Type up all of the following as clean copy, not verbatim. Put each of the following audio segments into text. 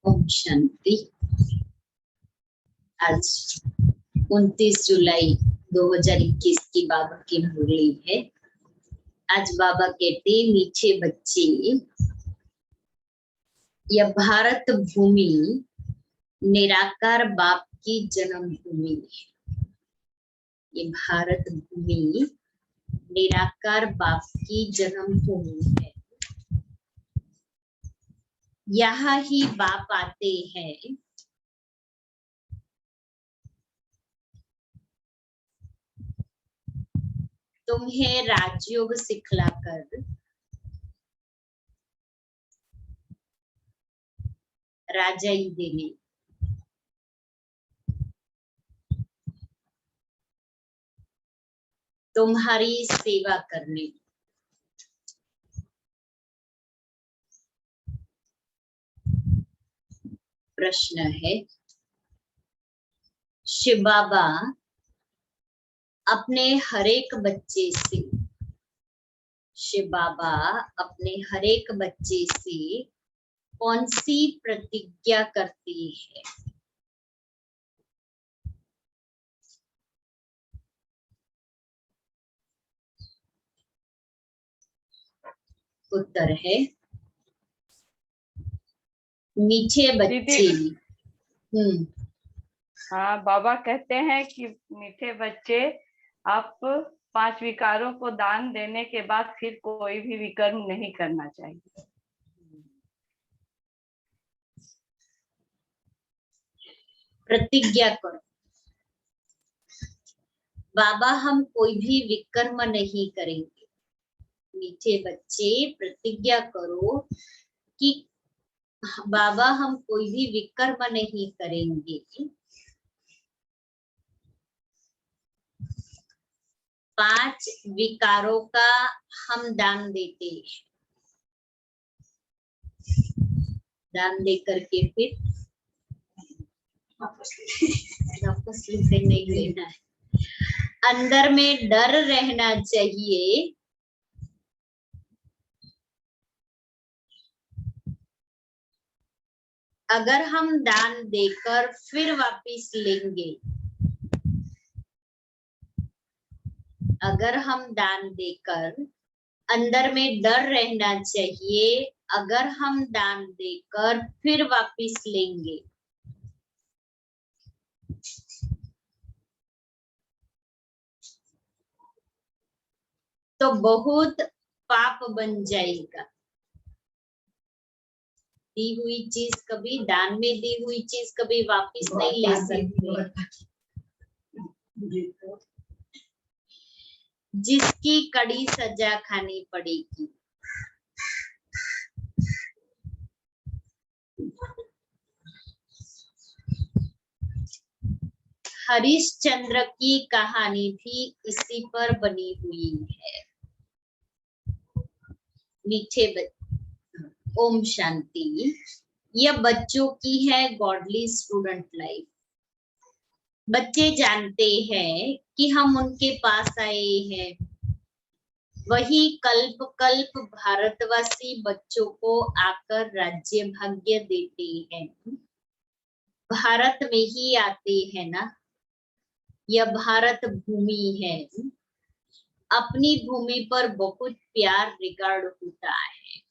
ओम शांति। आज 29 जुलाई 2021 की बाबा की मुरली है। आज बाबा कहते मीठे बच्चे, यह भारत भूमि निराकार बाप की जन्मभूमि है। ये भारत भूमि निराकार बाप की जन्मभूमि है। यहाँ ही बाप आते हैं तुम्हें राजयोग सिखलाकर राजाई देने, तुम्हारी सेवा करने। प्रश्न है, शिव बाबा अपने हरेक बच्चे से, शिव बाबा अपने हरेक बच्चे से कौन सी प्रतिज्ञा करते हैं? उत्तर है मीठे बच्चे। हाँ, बाबा कहते हैं कि मीठे बच्चे, आप 5 विकारों को दान देने के बाद फिर कोई भी विकर्म नहीं करना चाहिए। प्रतिज्ञा करो, बाबा हम कोई भी विकर्म नहीं करेंगे। मीठे बच्चे प्रतिज्ञा करो कि बाबा हम कोई भी विकर्म नहीं करेंगे। 5 विकारों का हम दान देते हैं। दान दे करके फिर वापस नहीं लेना है। अंदर में डर रहना चाहिए अगर हम दान देकर फिर वापस लेंगे, अगर हम दान देकर, अंदर में डर रहना चाहिए अगर हम दान देकर फिर वापस लेंगे तो बहुत पाप बन जाएगा। दी हुई चीज कभी, दान में दी हुई चीज कभी वापस नहीं ले सकते। जिसकी कड़ी सजा खानी पड़ेगी। हरिश्चंद्र की कहानी भी इसी पर बनी हुई है। मीठे बच्चे, ओम शांति। यह बच्चों की है गॉडली स्टूडेंट लाइफ। बच्चे जानते हैं कि हम उनके पास आए हैं। वही कल्प कल्प भारतवासी बच्चों को आकर राज्य भाग्य देते हैं। भारत में ही आते हैं ना। यह भारत भूमि है। अपनी भूमि पर बहुत प्यार रिकॉर्ड होता है।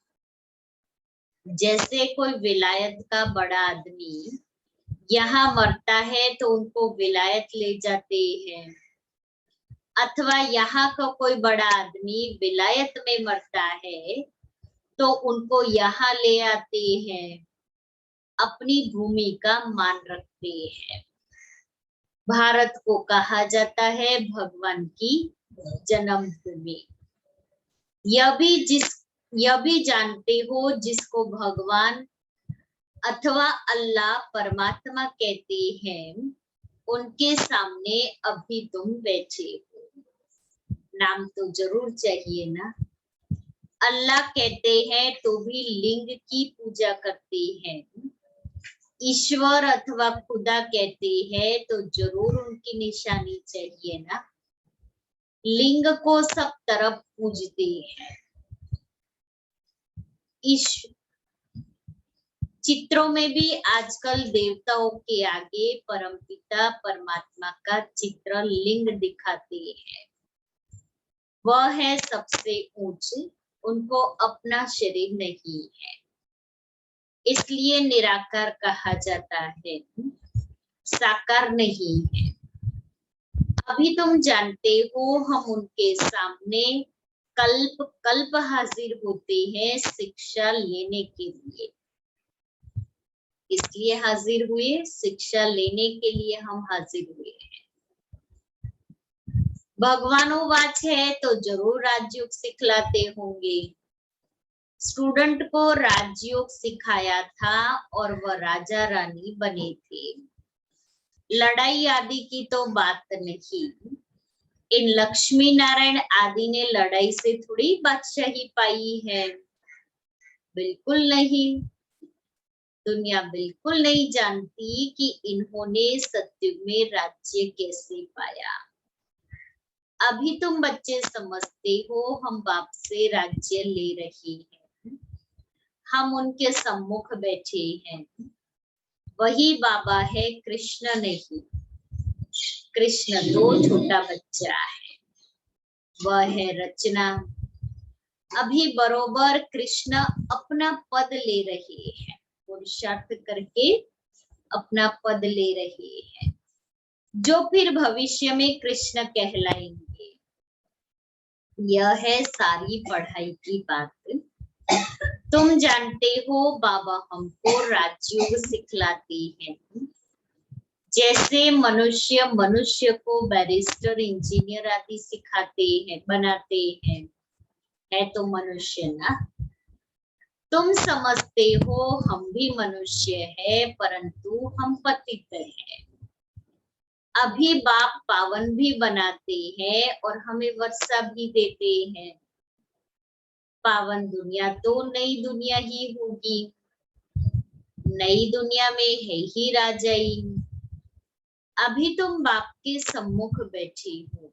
जैसे कोई विलायत का बड़ा आदमी यहाँ मरता है तो उनको विलायत ले जाते हैं, अथवा यहाँ का कोई बड़ा आदमी विलायत में मरता है तो उनको यहाँ ले आते हैं, अपनी भूमि का मान रखते हैं। भारत को कहा जाता है भगवान की जन्मभूमि। यह भी जानते हो जिसको भगवान अथवा अल्लाह परमात्मा कहते हैं, उनके सामने अभी तुम बैठे हो। नाम तो जरूर चाहिए ना। अल्लाह कहते हैं तो भी लिंग की पूजा करते हैं। ईश्वर अथवा खुदा कहते हैं तो जरूर उनकी निशानी चाहिए ना। लिंग को सब तरफ पूजते हैं। चित्रों में भी आजकल देवताओं के आगे परमपिता परमात्मा का चित्र लिंग दिखाते हैं। वह है सबसे ऊंचे, उनको अपना शरीर नहीं है, इसलिए निराकार कहा जाता है, साकार नहीं है। अभी तुम जानते हो हम उनके सामने कल्प कल्प हाजिर होते हैं शिक्षा लेने के लिए। इसलिए हाजिर हुए, शिक्षा लेने के लिए हम हाजिर हुए हैं। भगवानोवाच है तो जरूर राजयोग सिखलाते होंगे। स्टूडेंट को राजयोग सिखाया था और वह राजा रानी बने थे। लड़ाई आदि की तो बात नहीं। इन लक्ष्मी नारायण आदि ने लड़ाई से थोड़ी बादशाही पाई है, बिल्कुल नहीं। दुनिया बिल्कुल नहीं जानती कि इन्होंने सत्युग में राज्य कैसे पाया। अभी तुम बच्चे समझते हो हम बाप से राज्य ले रहे हैं, हम उनके सम्मुख बैठे हैं। वही बाबा है, कृष्ण नहीं। कृष्ण तो छोटा बच्चा है, वह है रचना। अभी बरोबर कृष्ण अपना पद ले रहे हैं, पुरुषार्थ करके अपना पद ले रहे हैं, जो फिर भविष्य में कृष्ण कहलाएंगे। यह है सारी पढ़ाई की बात। तुम जानते हो बाबा हमको राजयोग सिखलाते हैं। जैसे मनुष्य मनुष्य को बैरिस्टर इंजीनियर आदि सिखाते हैं, बनाते हैं, है तो मनुष्य ना। तुम समझते हो हम भी मनुष्य है, परंतु हम पतित हैं। अभी बाप पावन भी बनाते हैं और हमें वर्षा भी देते हैं। पावन दुनिया तो नई दुनिया ही होगी। नई दुनिया में है ही राजाई। अभी तुम बाप के सम्मुख बैठे हो।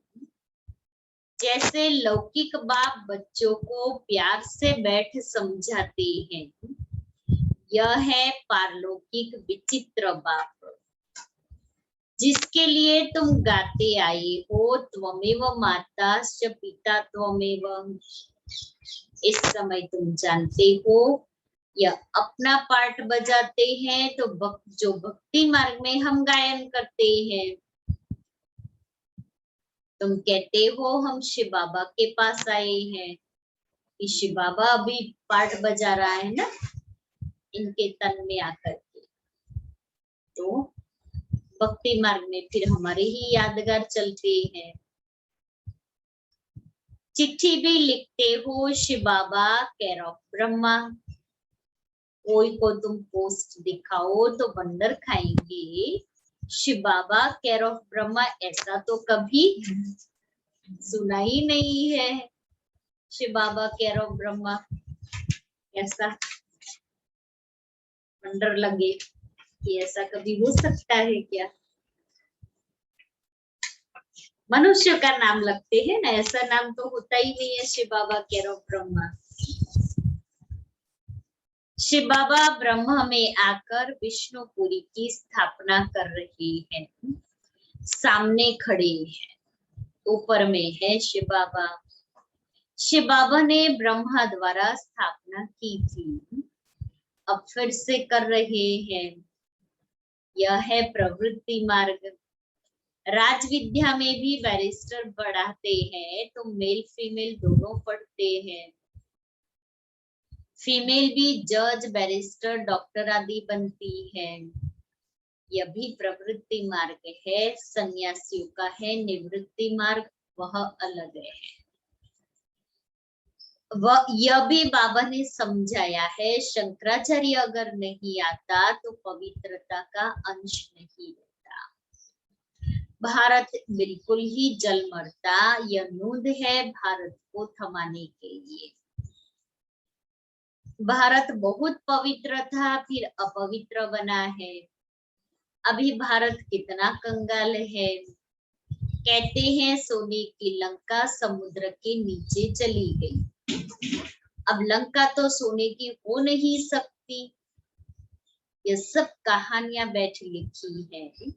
जैसे लौकिक बाप बच्चों को प्यार से बैठ समझाते हैं, यह है पारलौकिक विचित्र बाप, जिसके लिए तुम गाते आए हो, त्वमेव माता च पिता त्वमेव। इस समय तुम जानते हो यह अपना पार्ट बजाते हैं, तो जो भक्ति मार्ग में हम गायन करते हैं। तुम कहते हो हम शिव बाबा के पास आए हैं, कि शिव बाबा अभी पार्ट बजा रहा है ना इनके तन में आकर के। तो भक्ति मार्ग में फिर हमारे ही यादगार चलते हैं। चिट्ठी भी लिखते हो शिव बाबा केयर ऑफ ब्रह्मा। कोई को तुम पोस्ट दिखाओ तो बंदर खाएंगे, शिव बाबा केयर ऑफ ब्रह्मा ऐसा तो कभी सुना ही नहीं है। शिव बाबा केयर ऑफ ब्रह्मा ऐसा बंदर लगे कि ऐसा कभी हो सकता है क्या? मनुष्य का नाम लगते हैं ना, ऐसा नाम तो होता ही नहीं है शिव बाबा केयर ऑफ ब्रह्मा। शिव बाबा ब्रह्म में आकर विष्णुपुरी की स्थापना कर रहे हैं। सामने खड़े हैं, ऊपर में है शिव बाबा। शिव बाबा ने ब्रह्मा द्वारा स्थापना की थी, अब फिर से कर रहे हैं। यह है प्रवृत्ति मार्ग। राज विद्या में भी बैरिस्टर पढ़ाते हैं, तो मेल फीमेल दोनों पढ़ते हैं। फीमेल भी जज बैरिस्टर डॉक्टर आदि बनती है। यह भी प्रवृत्ति मार्ग है। सन्यासियों का है निवृत्ति मार्ग, वह अलग है। वह यह भी बाबा ने समझाया है। शंकराचार्य अगर नहीं आता तो पवित्रता का अंश नहीं रहता। भारत बिल्कुल ही जल मरता। यह नूंद है भारत को थमाने के लिए। भारत बहुत पवित्र था, फिर अपवित्र बना है। अभी भारत कितना कंगाल है। कहते हैं सोने की लंका समुद्र के नीचे चली गई। अब लंका तो सोने की हो नहीं सकती, ये सब कहानियां बैठ लिखी है,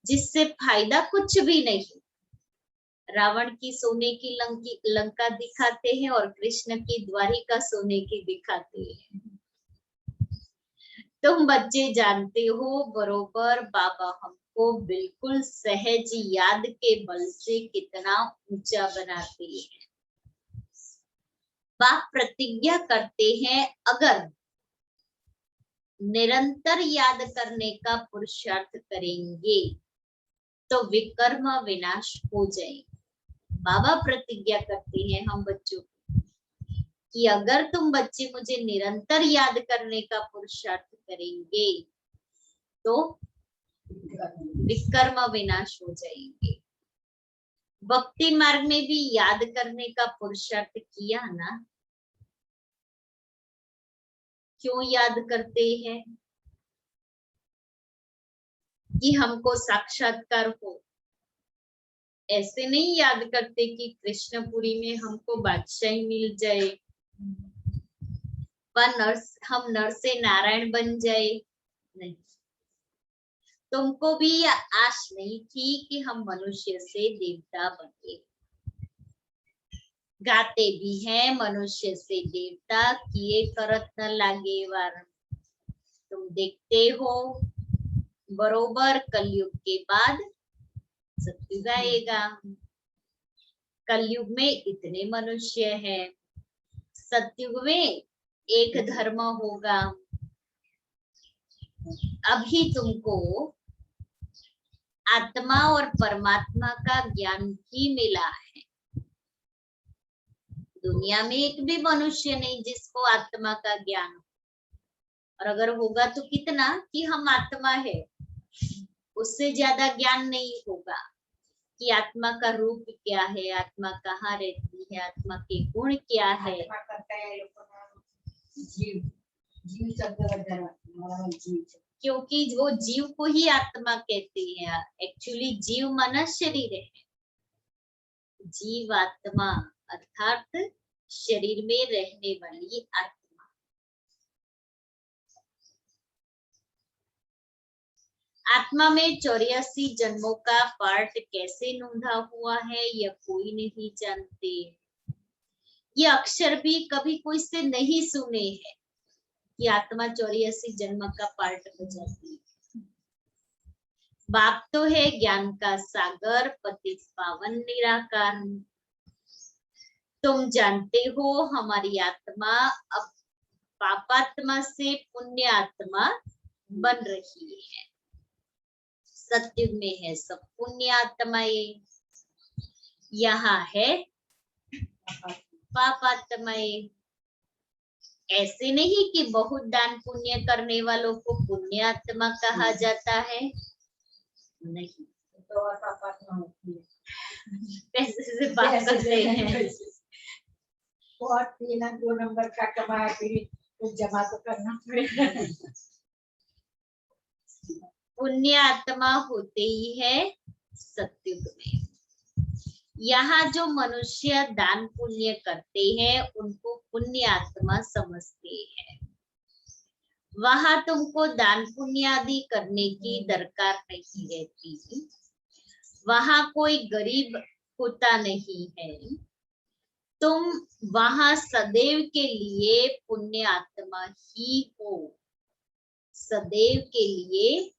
जिससे फायदा कुछ भी नहीं। रावण की सोने की लंका दिखाते हैं और कृष्ण की द्वारिका सोने की दिखाते हैं। तुम बच्चे जानते हो बरोबर बाबा हमको बिल्कुल सहज याद के बल से कितना ऊंचा बनाते हैं। बाप प्रतिज्ञा करते हैं, अगर निरंतर याद करने का पुरुषार्थ करेंगे तो विकर्म विनाश हो जाएगा। बाबा प्रतिज्ञा करते हैं हम बच्चों को कि अगर तुम बच्चे मुझे निरंतर याद करने का पुरुषार्थ करेंगे तो विकर्म विनाश हो जाएंगे। भक्ति मार्ग में भी याद करने का पुरुषार्थ किया ना, क्यों याद करते हैं? कि हमको साक्षात्कार हो। ऐसे नहीं याद करते कि कृष्णपुरी में हमको बादशाही मिल जाए, हम नर से नारायण बन जाए। नहीं, तुमको भी आश नहीं थी कि हम मनुष्य से देवता बने। गाते भी हैं, मनुष्य से देवता किए करत न लागे वार। तुम देखते हो बरोबर कलयुग के बाद सतयुग आएगा। कलयुग में इतने मनुष्य हैं, सतयुग में एक धर्म होगा। अभी तुमको आत्मा और परमात्मा का ज्ञान ही मिला है। दुनिया में एक भी मनुष्य नहीं जिसको आत्मा का ज्ञान हो, और अगर होगा तो कितना कि हम आत्मा है, उससे ज्यादा ज्ञान नहीं होगा कि आत्मा का रूप क्या है, आत्मा कहाँ रहती है, आत्मा के गुण क्या है। क्योंकि वो जीव को ही आत्मा कहते हैं। एक्चुअली जीव माना शरीर है, जीव आत्मा अर्थात शरीर में रहने वाली आत्मा। आत्मा में 84 जन्मों का पार्ट कैसे नोंधा हुआ है यह कोई नहीं जानते। ये अक्षर भी कभी कोई से नहीं सुने हैं कि आत्मा 84 जन्म का पार्ट बजाती है। बाप तो है ज्ञान का सागर, पतित पावन निराकार। तुम जानते हो हमारी आत्मा अब पापात्मा से पुण्य आत्मा बन रही है। सत्युग में है सब पुण्य आत्माएं, यहाँ है पापात्माएं। ऐसे नहीं कि बहुत दान पुण्य करने वालों को पुण्य आत्मा कहा जाता है, नहीं। पैसे से बात करते हैं। बहुत 2 नंबर का कमाया फिर कुछ जमा तो करना पड़ेगा। पुण्य आत्मा होते ही है सत्युग में। यहाँ जो मनुष्य दान पुण्य करते हैं उनको पुण्य आत्मा समझते हैं। वहां तुमको दान पुण्य आदि करने की दरकार नहीं रहती। वहां कोई गरीब होता नहीं है। तुम वहां सदैव के लिए पुण्य आत्मा ही हो, सदैव के लिए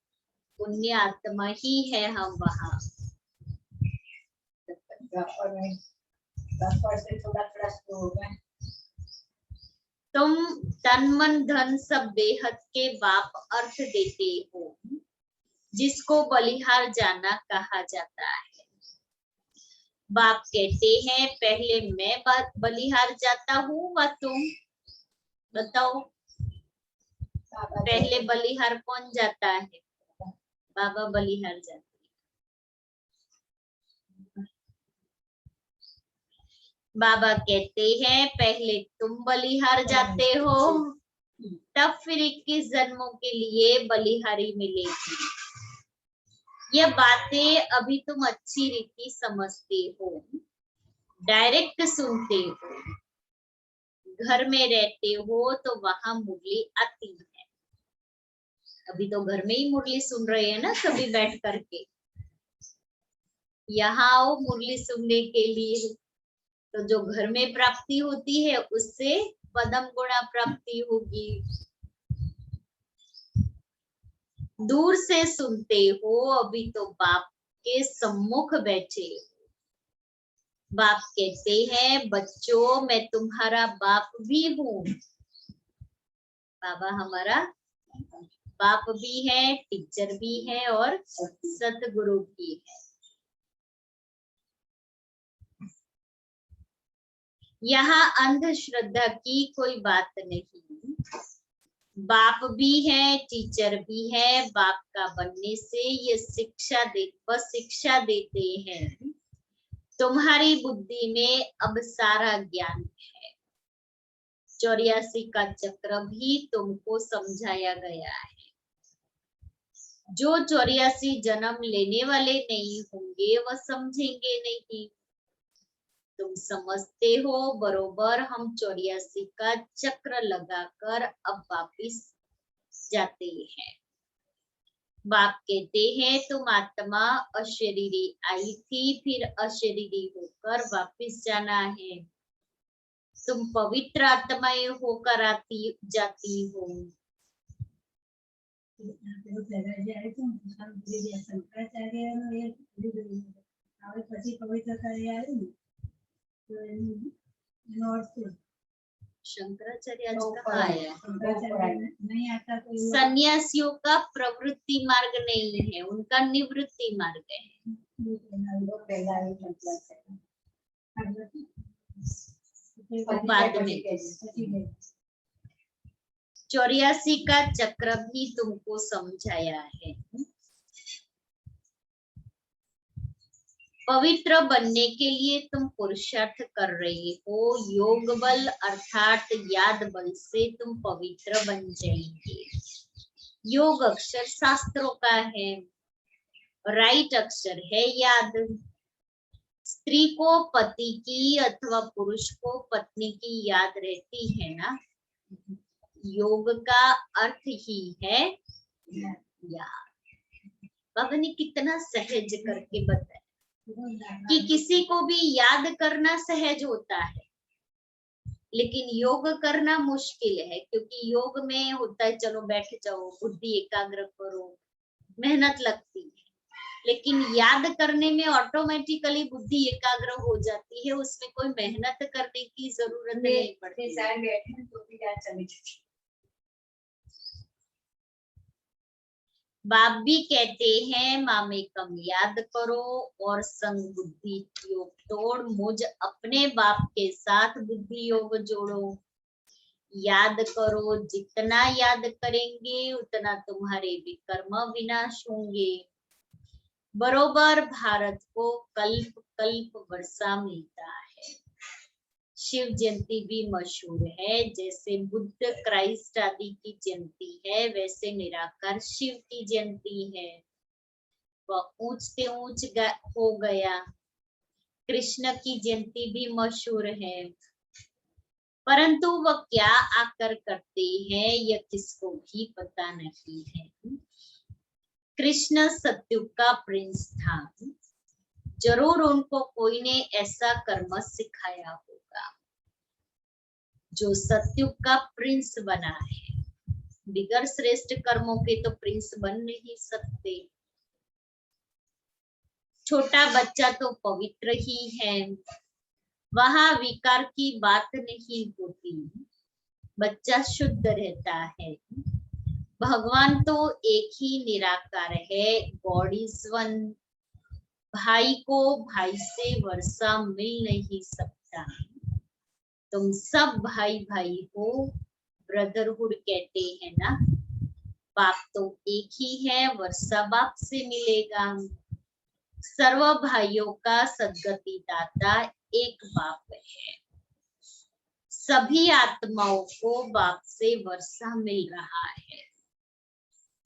पुण्य आत्मा ही है हम वहां। तुम तन मन धन सब बेहद के बाप अर्थ देते हो, जिसको बलिहार जाना कहा जाता है। बाप कहते हैं पहले मैं बलिहार जाता हूँ व तुम बताओ पहले बलिहार कौन जाता है? बाबा बलिहार जाते हैं। बाबा कहते हैं पहले तुम बलिहार जाते हो, तब फिर 21 जन्मों के लिए बलिहारी मिलेगी। ये बातें अभी तुम अच्छी रीति समझते हो, डायरेक्ट सुनते हो। घर में रहते हो तो वहां मुरली आती है, अभी तो घर में ही मुरली सुन रहे हैं ना सभी बैठ करके। यहाँ आओ मुरली सुनने के लिए। तो जो घर में प्राप्ति होती है उससे पदम गुणा प्राप्ति होगी। दूर से सुनते हो, अभी तो बाप के सम्मुख बैठे हो। बाप कहते हैं बच्चों मैं तुम्हारा बाप भी हूँ। बाबा हमारा बाप भी है, टीचर भी है और सतगुरु भी है। यहाँ अंधश्रद्धा की कोई बात नहीं। बाप भी है, टीचर भी है। बाप का बनने से ये शिक्षा देते हैं तुम्हारी बुद्धि में अब सारा ज्ञान है। 84 का चक्र भी तुमको समझाया गया है। जो 84 जन्म लेने वाले नहीं होंगे वह समझेंगे नहीं। तुम समझते हो बरोबर। हम 84 का चक्र लगाकर अब वापिस जाते हैं। बाप कहते हैं तुम आत्मा अशरीरी आई थी, फिर अशरीरी होकर वापिस जाना है। तुम पवित्र आत्माएं होकर जाती हो। शंकराचार्य आज कहाँ आया? नहीं आता तो सन्यासियों का प्रवृत्ति मार्ग नहीं है, उनका निवृत्ति मार्ग है। बाद में 84 का चक्र भी तुमको समझाया है। पवित्र बनने के लिए तुम पुरुषार्थ कर रहे हो। योग बल अर्थात याद बल से तुम पवित्र बन जाएंगे। योग अक्षर शास्त्रों का है, राइट अक्षर है याद। स्त्री को पति की अथवा पुरुष को पत्नी की याद रहती है ना। योग का अर्थ ही है याद। बाबा ने कितना सहज करके बताया कि किसी को भी याद करना सहज होता है, लेकिन योग करना मुश्किल है। क्योंकि योग में होता है चलो बैठ जाओ, बुद्धि एकाग्र करो, मेहनत लगती है। लेकिन याद करने में ऑटोमेटिकली बुद्धि एकाग्र हो जाती है, उसमें कोई मेहनत करने की जरूरत नहीं पड़ती। बाप भी कहते हैं मामे कम याद करो और संग बुद्धि योग तोड़, मुझ अपने बाप के साथ बुद्धि योग जोड़ो। याद करो, जितना याद करेंगे उतना तुम्हारे विकर्म विनाश होंगे। बरोबर भारत को कल्प कल्प वर्षा मिलता है। शिव जयंती भी मशहूर है। जैसे बुद्ध क्राइस्ट आदि की जयंती है, वैसे निराकार शिव की जयंती है। वह ऊंच से ऊंच हो गया। कृष्ण की जयंती भी मशहूर है, परंतु वह क्या आकर करते हैं यह किसको भी पता नहीं है। कृष्ण सत्युग का प्रिंस था, जरूर उनको कोई ने ऐसा कर्म सिखाया होगा जो सत्युग का प्रिंस बना है। बिगर श्रेष्ठ कर्मों के तो प्रिंस बन नहीं सकते। छोटा बच्चा तो पवित्र ही है, वहां विकार की बात नहीं होती, बच्चा शुद्ध रहता है। भगवान तो एक ही निराकार है, गॉड इज वन। भाई को भाई से वर्षा मिल नहीं सकता। तुम सब भाई भाई हो, ब्रदरहुड कहते हैं ना। बाप तो एक ही है, वर्षा बाप से मिलेगा। सर्व भाइयों का सद्गति दाता एक बाप है। सभी आत्माओं को बाप से वर्षा मिल रहा है।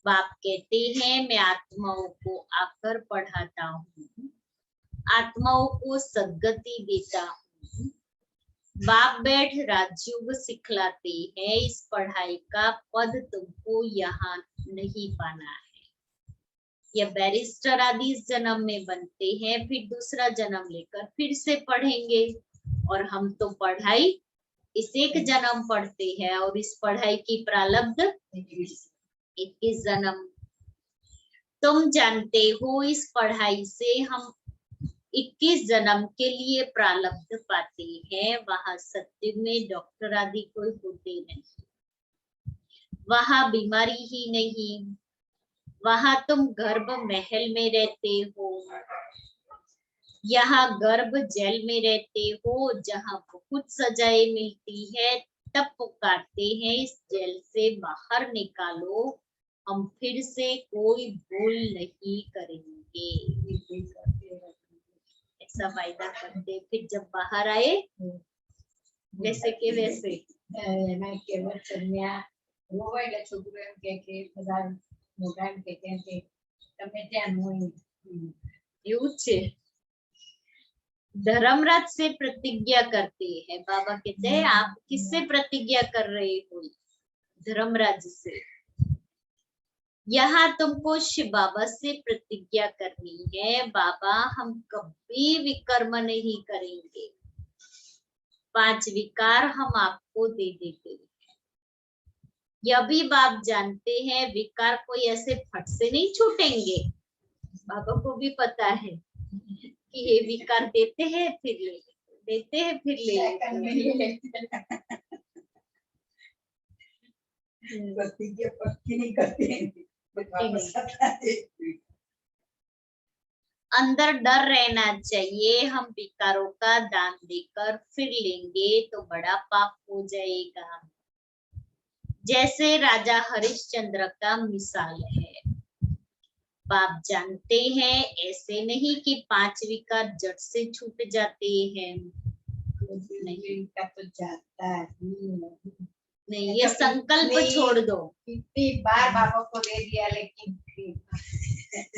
बाप कहते हैं मैं आत्माओं को आकर पढ़ाता हूँ, आत्माओं को सद्गति देता हूँ। बाप बैठ राजयोग सिखलाते हैं। इस पढ़ाई का पद तुमको यहाँ नहीं पाना है। या बैरिस्टर आदि इस जन्म में बनते हैं, फिर दूसरा जन्म लेकर फिर से पढ़ेंगे। और हम तो पढ़ाई इस एक जन्म पढ़ते हैं, और इस पढ़ाई की प्रारब्ध 21 जन्म। तुम जानते हो इस पढ़ाई से हम 21 जन्म के लिए प्रारब्ध पाते हैं। वहां सत्य में डॉक्टर आदि कोई होते नहीं, वहां बीमारी ही नहीं, वहां तुम गर्भ महल में रहते हो, यहाँ गर्भ जेल में रहते हो, जहाँ बहुत सजाएं मिलती है। तब पुकारते हैं इस जेल से बाहर निकालो, हम फिर से कोई भूल नहीं करेंगे। ऐसा वायदा करते, फिर जब बाहर आए वैसे के वैसे। मैं केवल कन्या वो वाला छोकरो एम के બધા મોટા એમ કે તમે ત્યાં હોય એવું છે। धर्मराज से प्रतिज्ञा करते हैं। बाबा कहते हैं आप किससे प्रतिज्ञा कर रहे हो? धर्मराज से। यहाँ तुमको शिव बाबा से प्रतिज्ञा करनी है, बाबा हम कभी विकर्म नहीं करेंगे, 5 विकार हम आपको दे देते हैं। यह भी बाप जानते हैं विकार कोई ऐसे फट से नहीं छूटेंगे। बाबा को भी पता है कि ये विकार देते हैं फिर ले लेते, देते हैं फिर ले लेते। प्रतिज्ञा पक्की नहीं करते अंदर डर रहना चाहिए, हम विकारों का दान देकर फिर लेंगे तो बड़ा पाप हो जाएगा। जैसे राजा हरिश्चंद्र का मिसाल है। बाप जानते हैं ऐसे नहीं कि 5 विकार जट से छूट जाते हैं, नहीं का तो जाता है नहीं, ये संकल्प छोड़ दो। कितनी बार बाबा को दे दिया लेकिन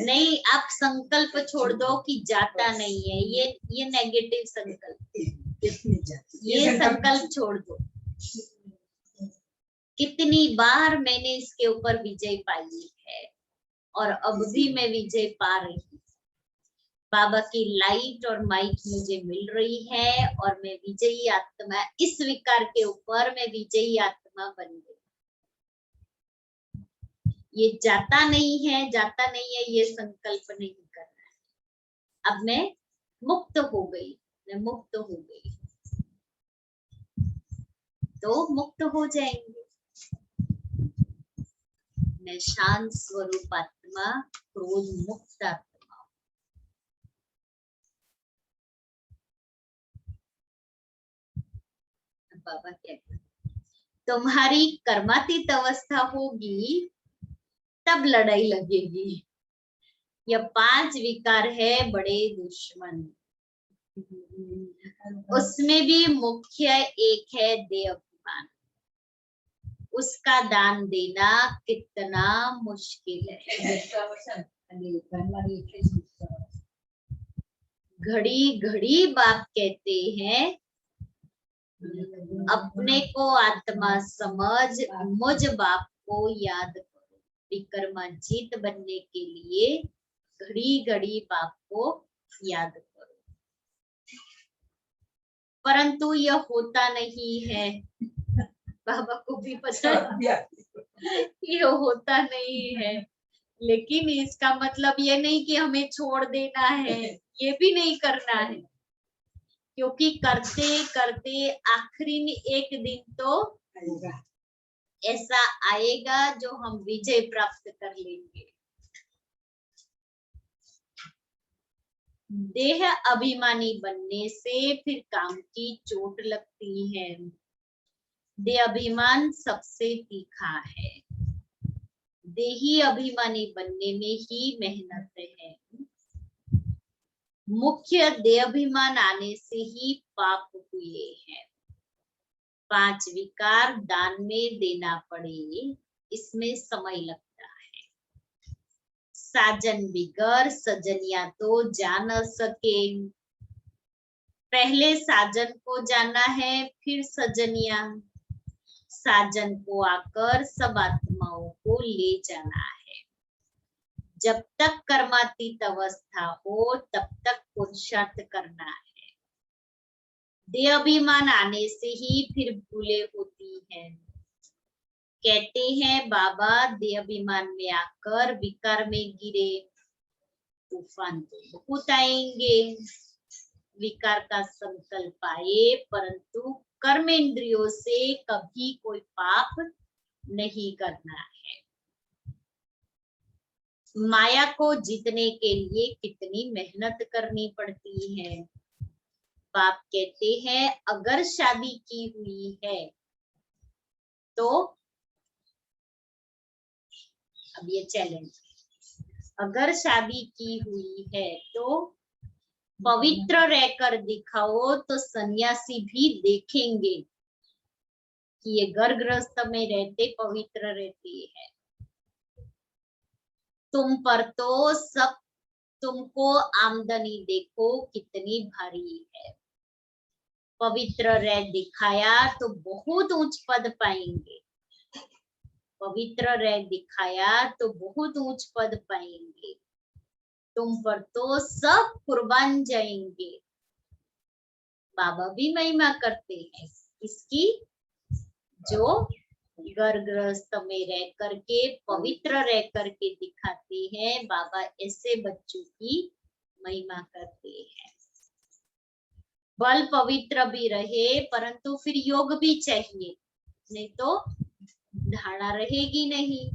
नहीं, आप संकल्प छोड़ दो कि जाता नहीं है, ये नेगेटिव संकल्प, ये संकल्प छोड़ दो। कितनी बार मैंने इसके ऊपर विजय पाई है और अब भी मैं विजय पा रही हूँ। बाबा की लाइट और माइक मुझे मिल रही है और मैं विजयी आत्मा, इस विकार के ऊपर मैं विजयी आत्मा बन गई। ये जाता नहीं है, जाता नहीं है, ये संकल्प नहीं करना है। अब मैं मुक्त हो गई, मैं मुक्त हो गई, तो मुक्त हो जाएंगे। मैं शांत स्वरूप आत्मा, क्रोध मुक्त आत्मा। बाबा कहते हैं तुम्हारी कर्मातीत अवस्था होगी तब लड़ाई लगेगी। यह 5 विकार है बड़े दुश्मन, उसमें भी मुख्य एक है देह अभिमान। उसका दान देना कितना मुश्किल है। घड़ी घड़ी बाप कहते हैं अपने को आत्मा समझ, मुझ बाप को याद करो। विक्रमाजीत बनने के लिए घड़ी घड़ी बाप को याद करो, परंतु यह होता नहीं है। बाबा को भी पता है ये होता नहीं है, लेकिन इसका मतलब ये नहीं कि हमें छोड़ देना है, ये भी नहीं करना है, क्योंकि करते करते आखिरी में एक दिन तो ऐसा आएगा जो हम विजय प्राप्त कर लेंगे। देह अभिमानी बनने से फिर काम की चोट लगती है। देह अभिमान सबसे तीखा है, देही अभिमानी बनने में ही मेहनत है। मुख्य देह अभिमान आने से ही पाप हुए हैं। 5 विकार दान में देना पड़े, इसमें समय लगता है। साजन बिगर सजनिया तो जा न सके। पहले साजन को जाना है, फिर सजनिया। साजन को आकर सब आत्माओं को ले जाना है। जब तक कर्मातीत अवस्था हो तब तक पुरुषार्थ करना है। देह अभिमान आने से ही फिर भूले होती हैं। कहते हैं बाबा देह अभिमान में आकर विकार में गिरे, तूफान तो बहुत आएंगे। विकार का संकल्प आए परंतु कर्म इंद्रियों से कभी कोई पाप नहीं करना है। माया को जीतने के लिए कितनी मेहनत करनी पड़ती है। बाप कहते हैं अगर शादी की हुई है तो, अब ये चैलेंज, अगर शादी की हुई है तो पवित्र रहकर दिखाओ तो सन्यासी भी देखेंगे कि ये घर गृहस्थ में रहते पवित्र रहती है। तुम पर तो सब, तुमको आमदनी देखो कितनी भारी है। पवित्र रह दिखाया तो बहुत उच्च पद पाएंगे। पवित्र रह दिखाया तो बहुत उच्च पद पाएंगे। तुम पर तो सब कुर्बान जाएंगे। बाबा भी महिमा करते हैं इसकी, जो घर गृहस्थ में रह करके पवित्र रह करके दिखाते हैं। बाबा ऐसे बच्चों की महिमा करते हैं। बल पवित्र भी रहे परंतु फिर योग भी चाहिए, नहीं तो धारणा रहेगी नहीं।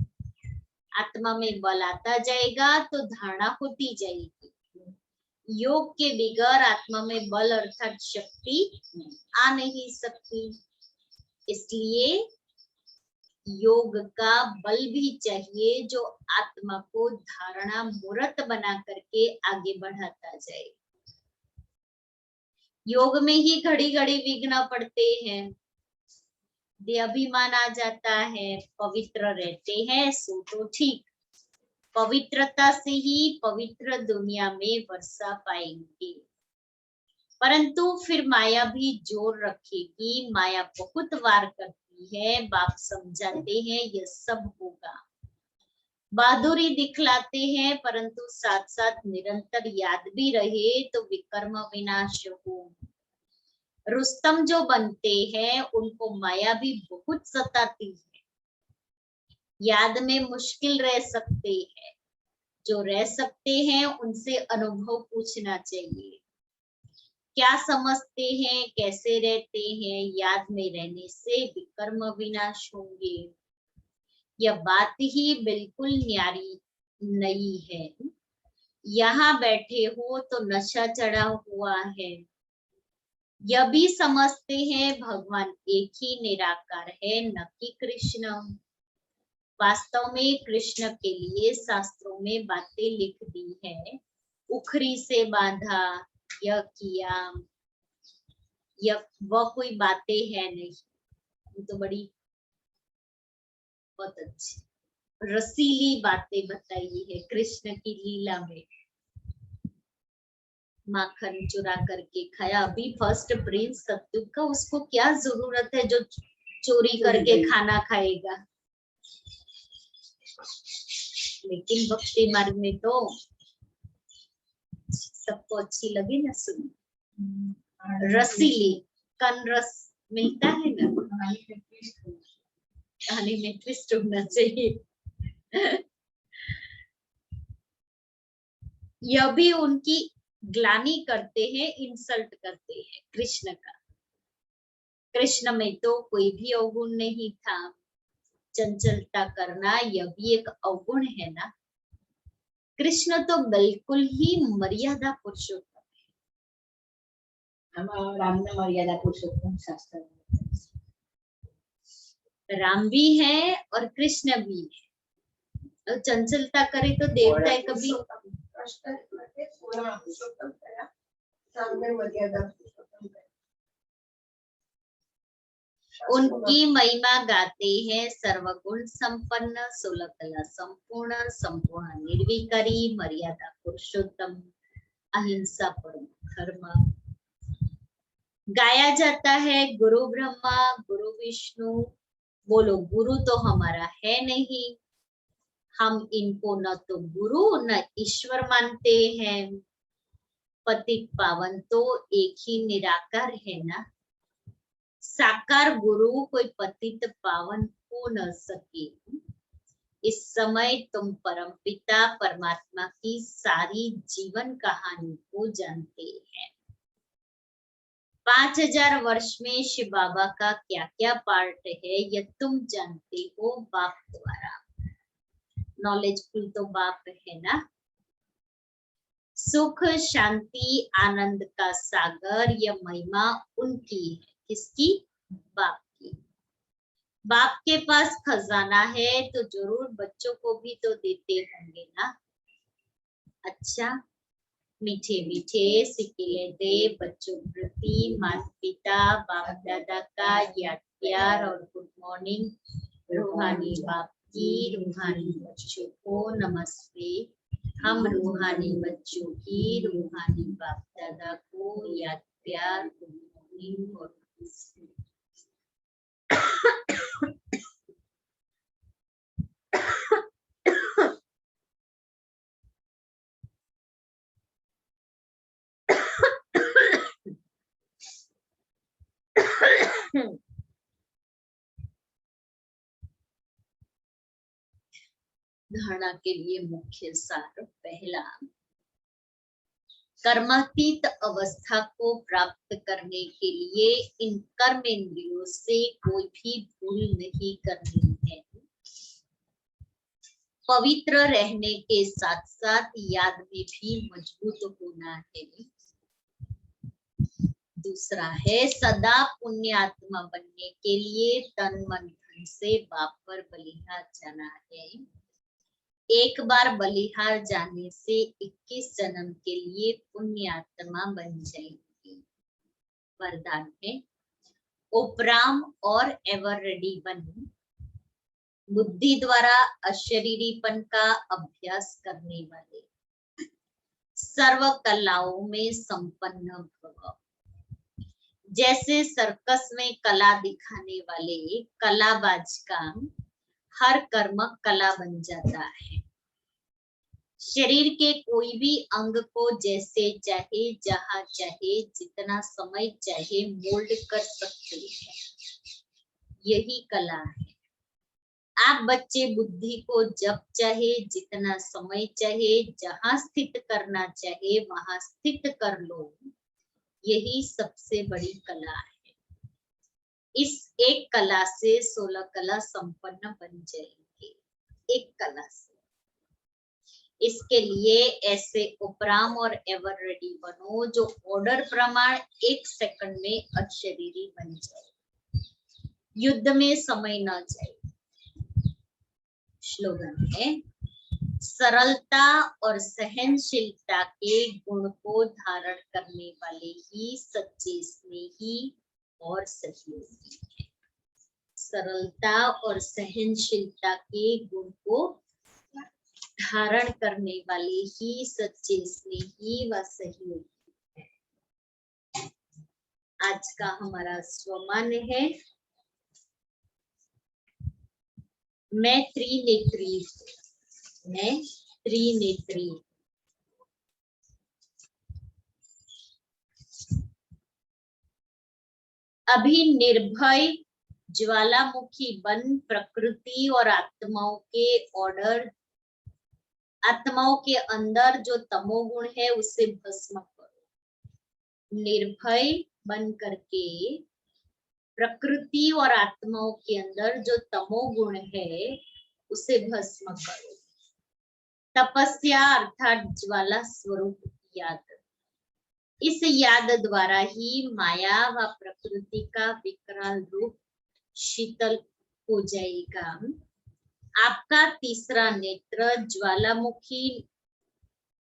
आत्मा में बल आता जाएगा तो धारणा होती जाएगी। योग के बिगैर आत्मा में बल अर्थात शक्ति आ नहीं सकती। इसलिए योग का बल भी चाहिए जो आत्मा को धारणा मूर्त बना करके आगे बढ़ाता जाए। योग में ही घड़ी घड़ी विघ्न पड़ते हैं, देह अभिमान आ जाता है। पवित्र रहते हैं सो तो ठीक, पवित्रता से ही पवित्र दुनिया में वर्षा पाएंगे। परंतु फिर माया भी जोर रखेगी। माया बहुत वार करती है। बाप समझाते हैं यह सब होगा। बहादुरी दिखलाते हैं परंतु साथ साथ निरंतर याद भी रहे तो विकर्म विनाश हो। रुस्तम जो बनते हैं उनको माया भी बहुत सताती है। याद में मुश्किल रह सकते हैं। जो रह सकते हैं उनसे अनुभव पूछना चाहिए। क्या समझते हैं, कैसे रहते हैं। याद में रहने से विकर्म विनाश होंगे। यह बात ही बिल्कुल न्यारी नई है। यहाँ बैठे हो तो नशा चढ़ा हुआ है। यह भी समझते हैं भगवान एक ही निराकार है, न कि कृष्ण। वास्तव में कृष्ण के लिए शास्त्रों में बातें लिख दी है। उखरी से बांधा, यह किया, यह वह कोई बातें है नहीं। तो बड़ी बहुत अच्छी रसीली बातें बताई है कृष्ण की लीला में। माखन चुरा करके खाया। अभी फर्स्ट प्रिंस सत्युग का, उसको क्या जरूरत है जो चोरी करके खाना खाएगा। लेकिन भक्ति मार्ग में तो सबको अच्छी लगी ना सुन। रसीली कन रस मिलता है ना, कहानी में ट्विस्ट होना चाहिए। यह भी उनकी ग्लानि करते हैं, इंसल्ट करते हैं कृष्ण का। कृष्ण में तो कोई भी अवगुण नहीं था। चंचलता करना यह भी एक अवगुण है ना। कृष्ण तो बिल्कुल ही मर्यादा पुरुषोत्तम है। राम ने मर्यादा पुरुषोत्तम शास्त्र में। राम भी है और कृष्ण भी है। चंचलता करे तो देवता कभी उनकी महिमा गाते हैं। सर्वगुण संपन्न, 16 कला संपूर्ण, संपूर्ण निर्विकारी, मर्यादा पुरुषोत्तम, अहिंसा परम धर्म। गाया जाता है गुरु ब्रह्मा, गुरु विष्णु, बोलो, गुरु तो हमारा है नहीं, हम इनको न तो गुरु न ईश्वर मानते हैं। पतित पावन तो एक ही निराकार है ना। साकार गुरु कोई पतित पावन हो न सके। इस समय तुम परमपिता परमात्मा की सारी जीवन कहानी को जानते हैं। 5000 वर्ष में शिव बाबा का क्या क्या पार्ट है यह तुम जानते हो बाप द्वारा। नॉलेजफुल तो बाप है ना। सुख शांति आनंद का सागर यह महिमा उनकी है। किसकी? बाप की। बाप के पास खजाना है तो जरूर बच्चों को भी तो देते होंगे ना। अच्छा, मीठे मीठे सिक्के दे बच्चों प्रति माता पिता बाप दादा का याद प्यार और गुड मॉर्निंग। रूहानी बाप की रूहानी बच्चों को नमस्ते। हम रूहानी बच्चों की रूहानी बाप दादा को याद प्यार गुड मॉर्निंग और नमस्ते। धारणा के लिए मुख्य सार। पहला, कर्मातीत अवस्था को प्राप्त करने के लिए इन कर्म इंद्रियों से कोई भी भूल नहीं करनी है। पवित्र रहने के साथ साथ याद में भी मजबूत होना है। दूसरा है, सदा पुण्य आत्मा बनने के लिए तन मन धन से बाप पर बलिहार जाना है। एक बार बलिहार जाने से 21 जन्म के लिए पुण्य आत्मा बन जाएगी। वरदान है, उपराम और एवर रेडी बनो। बुद्धि द्वारा अशरीरीपन का अभ्यास करने वाले, सर्व कलाओं में संपन्न भव। जैसे सर्कस में कला दिखाने वाले कलाबाज का हर कर्म कला बन जाता है। शरीर के कोई भी अंग को जैसे चाहे जहां चाहे जितना समय चाहे मोल्ड कर सकते हैं। यही कला है। आप बच्चे बुद्धि को जब चाहे जितना समय चाहे जहां स्थित करना चाहे वहां स्थित कर लो। यही सबसे बड़ी कला है। इस एक कला से 16 कला संपन्न बन जाएंगे। एक कला से। इसके लिए ऐसे उपराम और एवर रेडी बनो जो ऑर्डर प्रमाण 1 सेकंड में अशरीरी बन जाए। युद्ध में समय न जाए। स्लोगन है, सरलता और सहनशीलता के गुण को धारण करने वाले ही सच्चे स्नेही और सहयोगी है। सरलता और सहनशीलता के गुण को धारण करने वाले ही सच्चे स्नेही व सहयोगी है। आज का हमारा स्वमान है, मैं त्रिनेत्री हूँ। मैं त्रिनेत्री। अभी निर्भय ज्वालामुखी बन प्रकृति और आत्माओं के अंदर जो तमोगुण है उससे भस्म करो। निर्भय बन करके प्रकृति और आत्माओं के अंदर जो तमोगुण है उसे भस्म करो। तपस्या अर्थात ज्वाला स्वरूप याद। इस याद द्वारा ही माया व प्रकृति का विकराल रूप शीतल हो जाएगा। आपका तीसरा नेत्र ज्वालामुखी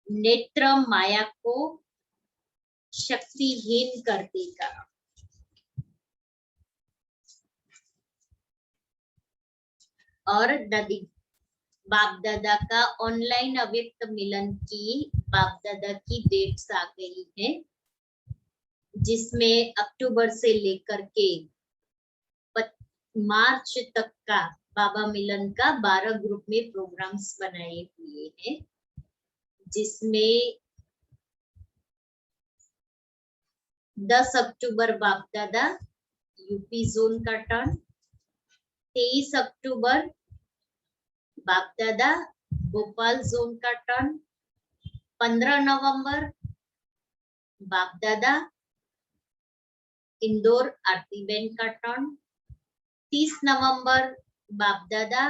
नेत्र माया को शक्तिहीन कर देगा। और नदी बाप दादा का ऑनलाइन अव्यक्त मिलन की बाप दादा की डेट्स आ गई है, जिसमें अक्टूबर से लेकर के मार्च तक का बाबा मिलन का 12 ग्रुप में प्रोग्राम्स बनाए हुए हैं, जिसमें 10 अक्टूबर बाप दादा यूपी जोन का टर्न, 23 अक्टूबर बाप दादा भोपाल जोन का टर्न, 15 नवंबर बाप दादा इंदौर आरती बहन का टर्न, 30 नवंबर बाप दादा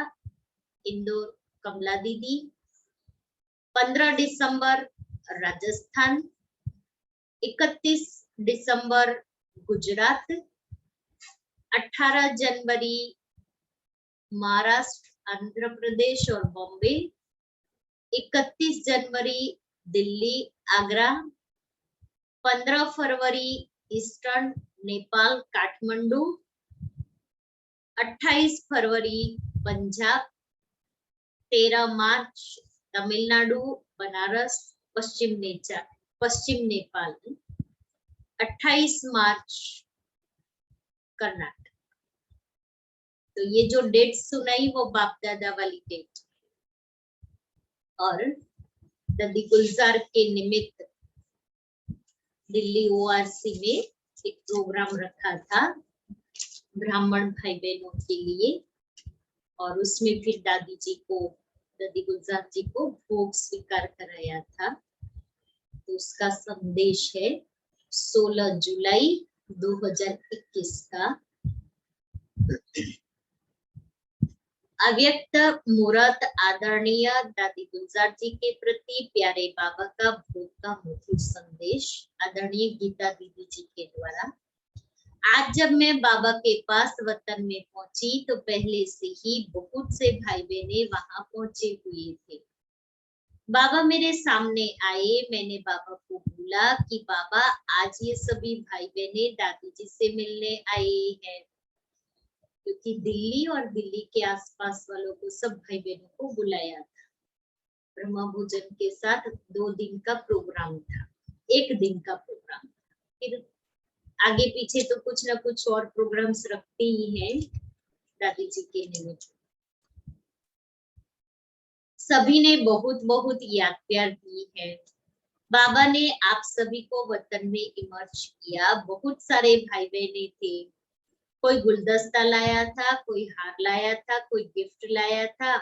इंदौर कमला दीदी, 15 दिसंबर राजस्थान, 31 दिसंबर गुजरात, 18 जनवरी महाराष्ट्र, आंध्र प्रदेश और बॉम्बे, 31 जनवरी दिल्ली, आगरा, 15 फरवरी ईस्टर्न नेपाल काठमांडू, 28 फरवरी पंजाब, 13 मार्च तमिलनाडु बनारस पश्चिम नेपाल, 28 मार्च कर्नाटक। तो ये जो डेट सुनाई वो बाप दादा वाली डेट। और दादी गुलजार के निमित्त दिल्ली ओआरसी में एक प्रोग्राम रखा था ब्राह्मण भाई बहनों के लिए, और उसमें फिर दादी गुलजार जी को भोग स्वीकार कराया था। तो उसका संदेश है 16 जुलाई 2021 का। अव्यक्त मुहूर्त आदरणीय दादी गुलजार जी के प्रति प्यारे बाबा का भोग का मधुर संदेश आदरणीय गीता दीदी जी के द्वारा। आज जब मैं बाबा के पास वतन में पहुंची तो पहले से ही बहुत से भाई बहने वहां पहुंचे हुए थे। बाबा मेरे सामने आए, मैंने बाबा को बोला कि बाबा आज ये सभी भाई बहने दादी जी से मिलने आए हैं, क्योंकि दिल्ली और दिल्ली के आसपास वालों को सब भाई बहनों को बुलाया था। ब्रह्मा भोजन के साथ 2 दिन का प्रोग्राम था, 1 दिन का प्रोग्राम था, फिर आगे पीछे तो कुछ ना कुछ और प्रोग्राम्स रखते ही हैं दादी जी के निमित्त। सभी ने बहुत बहुत याद प्यार दी है। बाबा ने आप सभी को वतन में इमर्ज किया। बहुत सारे भाई बहने थे, कोई गुलदस्ता लाया था, कोई हार लाया था, कोई गिफ्ट लाया था,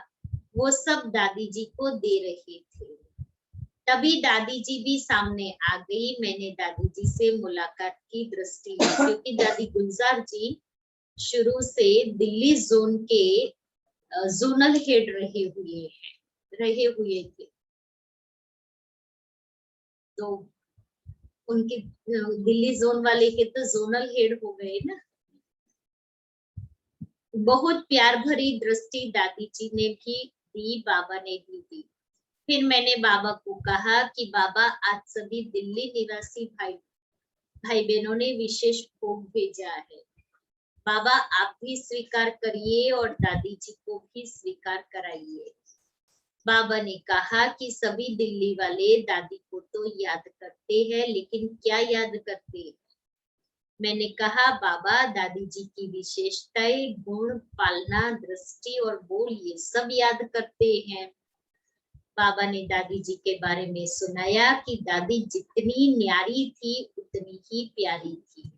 वो सब दादी जी को दे रहे थे। तभी दादी जी भी सामने आ गई। मैंने दादी जी से मुलाकात की दृष्टि में, क्योंकि दादी गुलजार जी शुरू से दिल्ली जोन के जोनल हेड रहे हुए थे। तो उनके दिल्ली जोन वाले के तो जोनल हेड हो गए ना। बहुत प्यार भरी दृष्टि दादी जी ने भी दी, बाबा ने भी दी। फिर मैंने बाबा को कहा कि बाबा आज सभी दिल्ली निवासी भाई बहनों ने विशेष भोग भेजा है, बाबा आप भी स्वीकार करिए और दादी जी को भी स्वीकार कराइए। बाबा ने कहा कि सभी दिल्ली वाले दादी को तो याद करते हैं, लेकिन क्या याद करते हैं? मैंने कहा बाबा दादी जी की विशेषताएं, गुण, पालना, दृष्टि और बोल ये सब याद करते हैं। बाबा ने दादी जी के बारे में सुनाया कि दादी जितनी न्यारी थी उतनी ही प्यारी थी।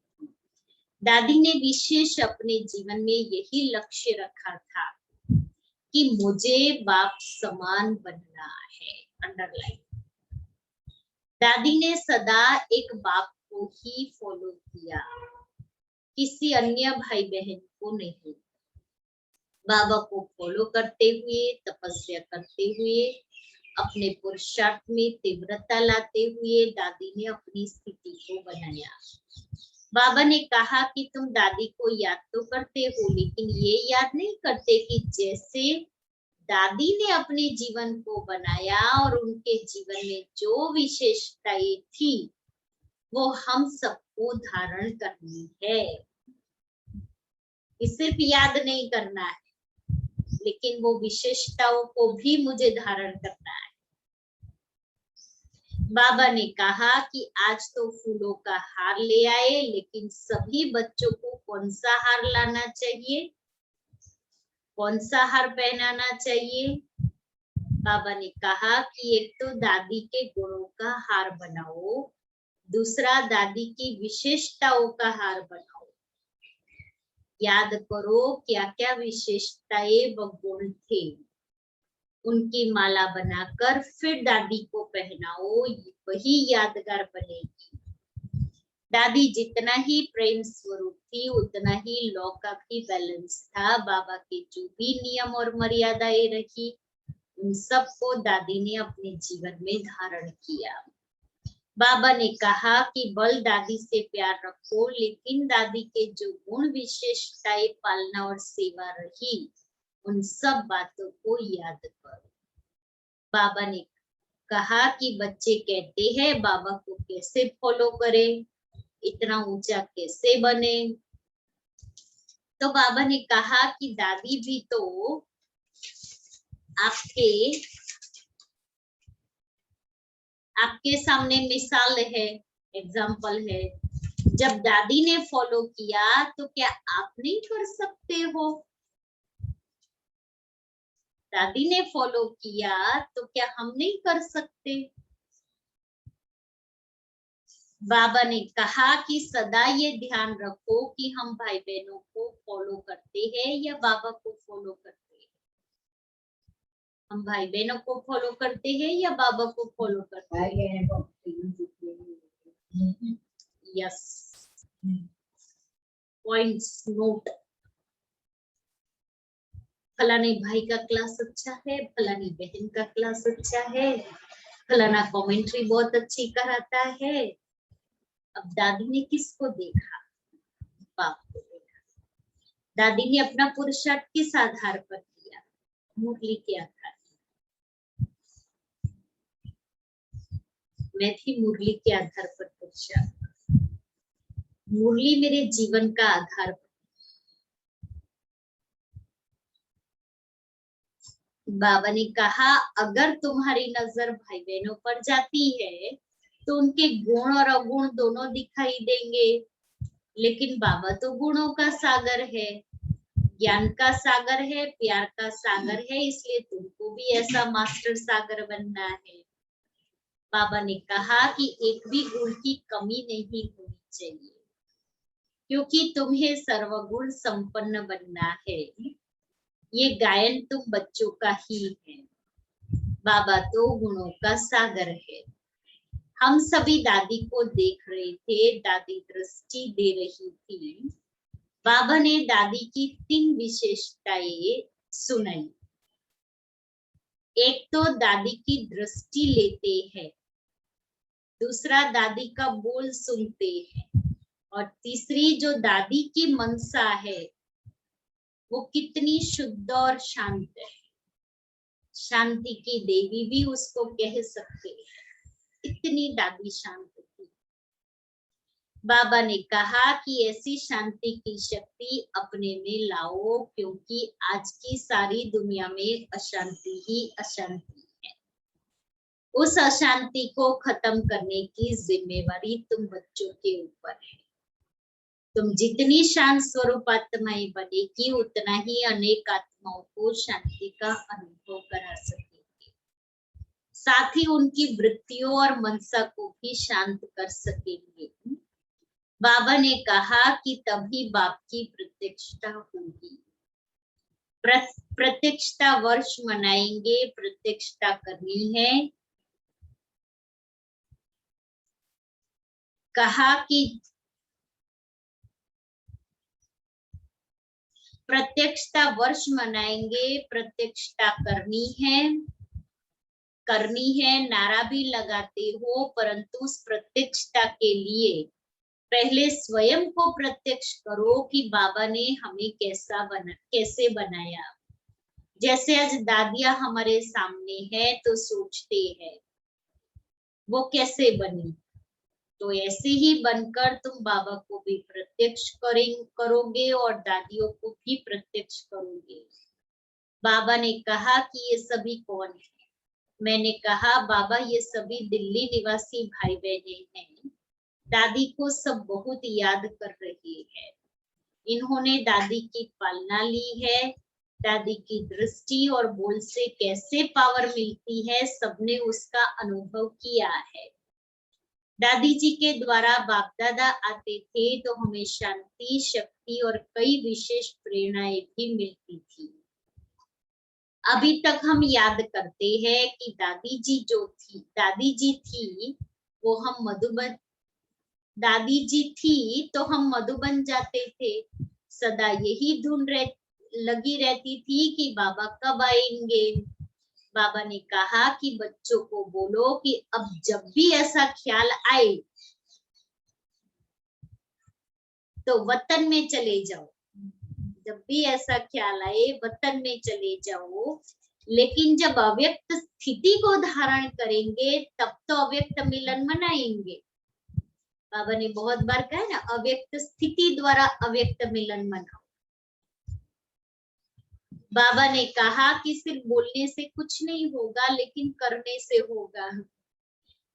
दादी ने विशेष अपने जीवन में यही लक्ष्य रखा था कि मुझे बाप समान बनना है। अंडरलाइन। दादी ने सदा एक बाप को ही फॉलो किया, किसी अन्य भाई बहन को नहीं। बाबा को फॉलो करते हुए, तपस्या करते हुए, अपने पुरुषार्थ में तीव्रता लाते हुए दादी ने अपनी स्थिति को बनाया। बाबा ने कहा कि तुम दादी को याद तो करते हो, लेकिन ये याद नहीं करते कि जैसे दादी ने अपने जीवन को बनाया और उनके जीवन में जो विशेषताएं थी वो हम सबको धारण करनी है। सिर्फ याद नहीं करना है, लेकिन वो विशेषताओं को भी मुझे धारण करना है। बाबा ने कहा कि आज तो फूलों का हार ले आए, लेकिन सभी बच्चों को कौन सा हार लाना चाहिए? कौन सा हार पहनाना चाहिए? बाबा ने कहा कि एक तो दादी के गुणों का हार बनाओ, दूसरा दादी की विशेषताओं का हार बनाओ। याद करो क्या क्या विशेषताएं व गुण थे, उनकी माला बनाकर फिर दादी को पहनाओ, वही यादगार बनेगी। दादी जितना ही प्रेम स्वरूप थी उतना ही लौ का भी बैलेंस था। बाबा के जो भी नियम और मर्यादाएं रखी उन सबको दादी ने अपने जीवन में धारण किया। बाबा ने कहा कि बल दादी से प्यार रखो, लेकिन दादी के जो गुण विशेषताएं पालना और सेवा रही उन सब बातों को याद करो। बाबा ने कहा कि बच्चे कहते हैं बाबा को कैसे फॉलो करें, इतना ऊंचा कैसे बने। तो बाबा ने कहा कि दादी भी तो आपके सामने मिसाल है, एग्जाम्पल है। जब दादी ने फॉलो किया तो क्या आप नहीं कर सकते हो? दादी ने फॉलो किया तो क्या हम नहीं कर सकते? बाबा ने कहा कि सदा ये ध्यान रखो कि हम भाई बहनों को फॉलो करते हैं या बाबा को फॉलो करते हैं। हम भाई बहनों को फॉलो करते हैं या बाबा को फॉलो करते हैं? Yes, points note. फलाने भाई का क्लास अच्छा है, फलानी बहन का क्लास अच्छा है, फलाना कमेंट्री बहुत अच्छी कराता है। अब दादी ने किसको देखा? बाप को देखा। दादी ने अपना पुरुषार्थ किस आधार पर किया? मुरली के आधार पर। मैं भी मुरली के आधार पर पुरुषार्थ। मुरली मेरे जीवन का आधार। बाबा ने कहा अगर तुम्हारी नजर भाई बहनों पर जाती है तो उनके गुण और अवगुण दोनों दिखाई देंगे, लेकिन बाबा तो गुणों का सागर है, ज्ञान का सागर है, प्यार का सागर है, इसलिए तुमको भी ऐसा मास्टर सागर बनना है। बाबा ने कहा कि एक भी गुण की कमी नहीं होनी चाहिए, क्योंकि तुम्हें सर्वगुण संपन्न बनना है। ये गायन तुम बच्चों का ही है, बाबा तो गुणों का सागर है। हम सभी दादी को देख रहे थे, दादी दृष्टि दे रही थी। बाबा ने दादी की 3 विशेषताएं सुनाई। एक तो दादी की दृष्टि लेते हैं, दूसरा दादी का बोल सुनते हैं, और तीसरी जो दादी की मनसा है वो कितनी शुद्ध और शांत है। शांति की देवी भी उसको कह सकते हैं, इतनी दादी शांत थी। बाबा ने कहा कि ऐसी शांति की शक्ति अपने में लाओ, क्योंकि आज की सारी दुनिया में अशांति ही अशांति है। उस अशांति को खत्म करने की जिम्मेवारी तुम बच्चों के ऊपर है। तुम जितनी शांत स्वरूप आत्माएं बनेगी उतना ही अनेक आत्माओं को शांति का अनुभव करा सकेंगे, साथ ही उनकी वृत्तियों और मनसा को भी शांत कर सकेंगे। बाबा ने कहा कि तभी बाप की प्रत्यक्षता होगी। प्रत्यक्षता वर्ष मनाएंगे, प्रत्यक्षता करनी है। कहा कि प्रत्यक्षता वर्ष मनाएंगे, प्रत्यक्षता करनी है। नारा भी लगाते हो, परंतु उस प्रत्यक्षता के लिए पहले स्वयं को प्रत्यक्ष करो कि बाबा ने हमें कैसे बनाया। जैसे आज दादियां हमारे सामने है तो सोचते हैं वो कैसे बनी, तो ऐसे ही बनकर तुम बाबा को भी प्रत्यक्ष करोगे और दादियों को भी प्रत्यक्ष करोगे। बाबा ने कहा कि ये सभी कौन है? मैंने कहा बाबा ये सभी दिल्ली निवासी भाई बहने हैं। दादी को सब बहुत याद कर रही है। इन्होंने दादी की पालना ली है, दादी की दृष्टि और बोल से कैसे पावर मिलती है, सबने उसका अनुभव किया है। दादी जी के द्वारा बाप दादा आते थे तो हमें शांति, शक्ति और कई विशेष प्रेरणाएं भी मिलती थी। अभी तक हम याद करते हैं कि दादी जी थी वो हम मधुबन, दादी जी थी तो हम मधुबन जाते थे। सदा यही धुन लगी रहती थी कि बाबा कब आएंगे। बाबा ने कहा कि बच्चों को बोलो कि अब जब भी ऐसा ख्याल आए तो वतन में चले जाओ। जब भी ऐसा ख्याल आए वतन में चले जाओ, लेकिन जब अव्यक्त स्थिति को धारण करेंगे तब तो अव्यक्त मिलन मनाएंगे। बाबा ने बहुत बार कहा ना, अव्यक्त स्थिति द्वारा अव्यक्त मिलन मनाओ। बाबा ने कहा कि सिर्फ बोलने से कुछ नहीं होगा, लेकिन करने से होगा।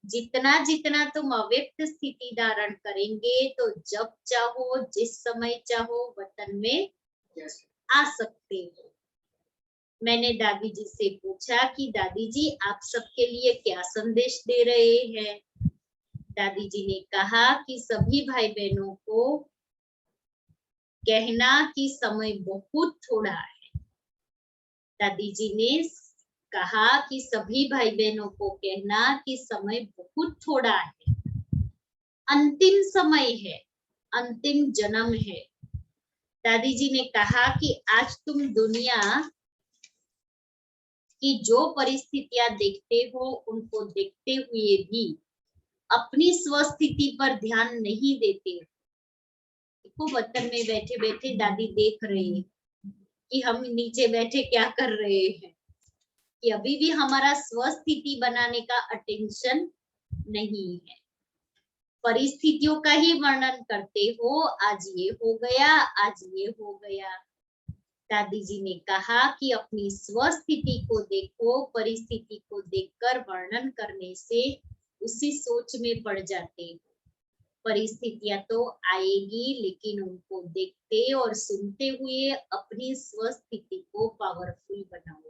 जितना जितना तुम अव्यक्त स्थिति धारण करेंगे तो जब चाहो, जिस समय चाहो वतन में आ सकते हो। मैंने दादी जी से पूछा कि दादी जी आप सबके लिए क्या संदेश दे रहे हैं। दादी जी ने कहा कि सभी भाई बहनों को कहना कि समय बहुत थोड़ा है। दादी जी ने कहा कि सभी भाई बहनों को कहना कि समय बहुत थोड़ा है, अंतिम समय है, अंतिम जन्म है। दादी जी ने कहा कि आज तुम दुनिया की जो परिस्थितियां देखते हो, उनको देखते हुए भी अपनी स्वस्थिति पर ध्यान नहीं देते हो। देखो वतन में बैठे बैठे दादी देख रही है कि हम नीचे बैठे क्या कर रहे हैं, कि अभी भी हमारा स्वस्थिति बनाने का अटेंशन नहीं है। परिस्थितियों का ही वर्णन करते हो, आज ये हो गया, आज ये हो गया। दादी जी ने कहा कि अपनी स्वस्थिति को देखो, परिस्थिति को देखकर वर्णन करने से उसी सोच में पड़ जाते हो। परिस्थितियां तो आएगी, लेकिन उनको देखते और सुनते हुए अपनी स्वस्थिति को पावरफुल बनाओ।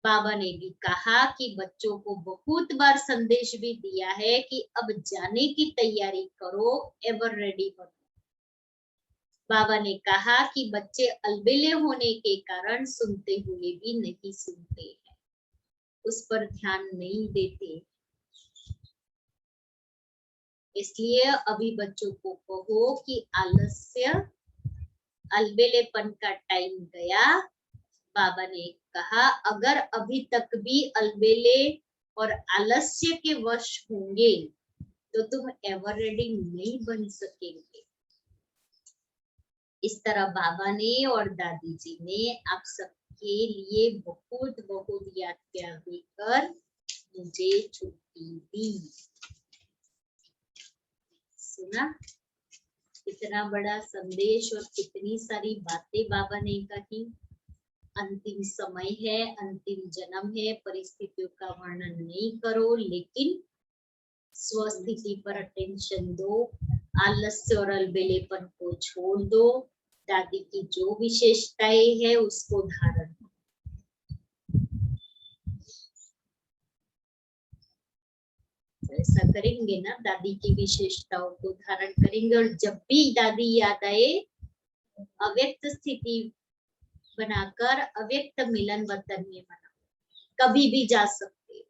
बाबा ने भी कहा कि बच्चों को बहुत बार संदेश भी दिया है कि अब जाने की तैयारी करो, एवर रेडी बनो। बाबा ने कहा कि बच्चे अलबेले होने के कारण सुनते हुए भी नहीं सुनते हैं, उस पर ध्यान नहीं देते। इसलिए अभी बच्चों को कहो कि आलस्य, अलबेलेपन का टाइम गया। बाबा ने कहा अगर अभी तक भी अलबेले और आलस्य के वश होंगे तो तुम एवर रेडी नहीं बन सकेंगे। इस तरह बाबा ने और दादी जी ने आप सबके लिए बहुत बहुत याद प्यार देकर मुझे छुट्टी दी। सुना कितना बड़ा संदेश और कितनी सारी बातें बाबा ने कही। अंतिम समय है, अंतिम जन्म है, परिस्थितियों का वर्णन नहीं करो, लेकिन स्वस्थिति पर अटेंशन दो, आलस्य और अलबेलेपन को छोड़ दो, दादी की जो विशेषताएं है उसको धारण। ऐसा करेंगे ना, दादी की विशेषताओं को धारण करेंगे, और जब भी दादी याद आए अव्यक्त स्थिति बनाकर अव्यक्त मिलन वतन में मनाओ, कभी भी जा सकते।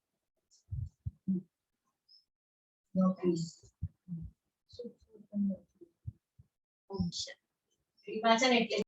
ओम शांति।